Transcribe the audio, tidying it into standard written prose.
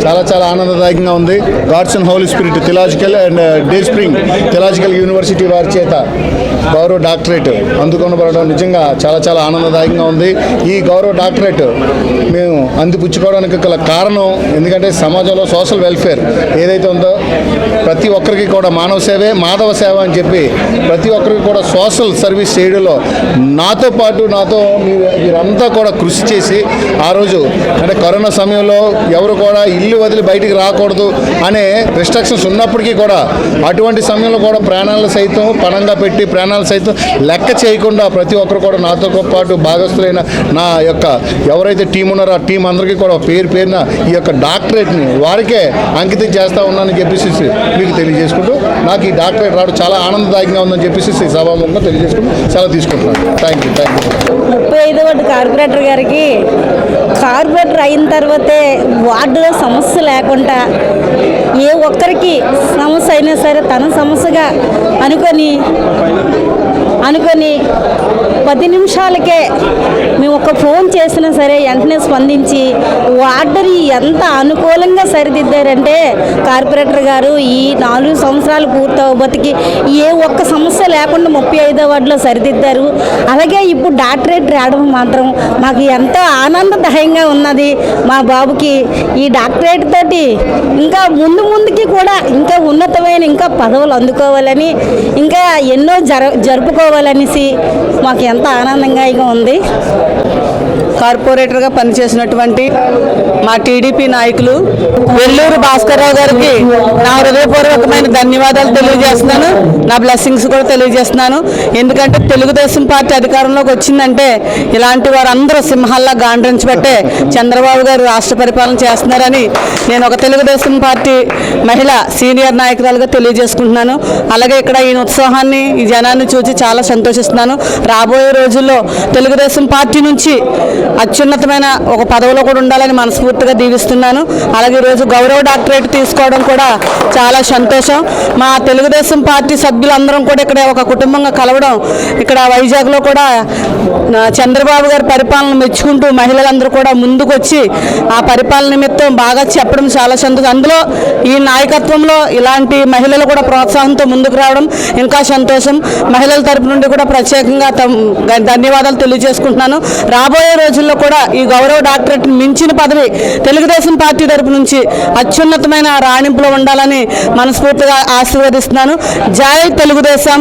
చాలా చాలా ఆనందదాయకంగా ఉంది. Gods and holy spirit theological and day spring theological university వారి చేత గౌరవ డాక్టరేట్ అందుకొనబడడం నిజంగా చాలా చాలా ఆనందదాయకంగా ఉంది. ఈ గౌరవ డాక్టరేట్ మేము అందిపుచ్చుకోవడానికి గల కారణం ఎందుకంటే సమాజంలో సోషల్ వెల్ఫేర్ ఏదైతే ఉందో ప్రతి ఒక్కరికి కూడా మానవ సేవే మాధవ సేవ అని చెప్పి ప్రతి ఒక్కరికి కూడా సోషల్ సర్వీస్ చేయడంలో నాతో పాటు మీరంతా కూడా కృషి చేసి ఆ రోజు అంటే కరోనా సమయంలో ఎవరు కూడా ఇల్లు వదిలి బయటికి రాకూడదు అనే రిస్ట్రిక్షన్స్ ఉన్నప్పటికీ కూడా అటువంటి సమయంలో కూడా ప్రాణాలు సైతం పణంగా పెట్టి ప్రాణాలు సైతం లెక్క చేయకుండా ప్రతి ఒక్కరు కూడా నాతో పాటు భాగస్తులైన నా యొక్క ఎవరైతే టీం ఉన్నారో ఆ టీం అందరికీ కూడా పేరున ఈ యొక్క డాక్టరేట్ని వారికే అంకితం చేస్తూ ఉన్నానని చెప్పేసి మీకు తెలియజేసుకుంటూ నాకు ఈ డాక్టరేట్ రావడం చాలా ఆనందదాయకంగా ఉందని చెప్పేసి సభాముఖంగా తెలియజేసుకుంటూ చాలా తీసుకుంటున్నాను. Thank you. 35వ వార్డు కార్పొరేటర్ గారికి కార్పొరేటర్ అయిన తర్వాతే వార్డులో సమస్య లేకుండా ఏ ఒక్కరికి సమస్య అయినా సరే తన సమస్యగా అనుకొని 10 నిమిషాలకే మేము ఒక ఫోన్ చేసినా సరే వెంటనే స్పందించి వార్డుని ఎంత అనుకూలంగా సరిదిద్దారంటే కార్పొరేటర్ గారు ఈ 4 సంవత్సరాలు పూర్తవబోతికి ఏ ఒక్క సమస్య లేకుండా 35వ వార్డులో సరిదిద్దారు. అలాగే ఇప్పుడు డాక్టరేట్ రావడం మాత్రం మాకు ఎంతో ఆనందదాయంగా ఉన్నది. మా బాబుకి ఈ డాక్టరేట్ తోటి ఇంకా ముందుకి కూడా ఇంకా ఉన్నతమైన ఇంకా పదవులు అందుకోవాలని ఇంకా ఎన్నో జరుపుకోవాలనేసి మాకు ఎంత ఆనందంగా ఉంది. కార్పొరేటర్గా పనిచేసినటువంటి మా టీడీపీ నాయకులు వెల్లూరు భాస్కర్రావు గారికి నా హృదయపూర్వకమైన ధన్యవాదాలు తెలియజేస్తున్నాను. నా బ్లెస్సింగ్స్ కూడా తెలియజేస్తున్నాను. ఎందుకంటే తెలుగుదేశం పార్టీ అధికారంలోకి వచ్చిందంటే ఇలాంటి వారందరూ సింహాల్లా గాండ్రించబట్టే చంద్రబాబు గారు రాష్ట్ర పరిపాలన చేస్తున్నారని నేను ఒక తెలుగుదేశం పార్టీ మహిళ సీనియర్ నాయకురాలుగా తెలియజేసుకుంటున్నాను. అలాగే ఇక్కడ ఈ ఉత్సాహాన్ని ఈ జనాన్ని చూసి చాలా సంతోషిస్తున్నాను. రాబోయే రోజుల్లో తెలుగుదేశం పార్టీ నుంచి అత్యున్నతమైన ఒక పదవిలో కూడా ఉండాలని మనస్ఫూర్తిగా దీవిస్తున్నాను. అలాగే ఈరోజు గౌరవ డాక్టరేట్ తీసుకోవడం కూడా చాలా సంతోషం. మా తెలుగుదేశం పార్టీ సభ్యులందరం కూడా ఇక్కడ ఒక కుటుంబంగా కలవడం, ఇక్కడ వైజాగ్లో కూడా చంద్రబాబు గారి పరిపాలన మెచ్చుకుంటూ మహిళలందరూ కూడా ముందుకు వచ్చి ఆ పరిపాలన నిమిత్తం బాగా చెప్పడం చాలా సంతోషం. అందులో ఈ నాయకత్వంలో ఇలాంటి మహిళలు కూడా ప్రోత్సాహంతో ముందుకు రావడం ఇంకా సంతోషం. మహిళల తరపు నుండి కూడా ప్రత్యేకంగా ధన్యవాదాలు తెలియజేసుకుంటున్నాను. రాబోయే రోజుల్లో కూడా ఈ గౌరవ డాక్టరేట్ మించిన పదవి తెలుగుదేశం పార్టీ తరపు నుంచి అత్యున్నతమైన రాణింపులో ఉండాలని మనస్ఫూర్తిగా ఆశీర్వదిస్తున్నాను. జై తెలుగుదేశం.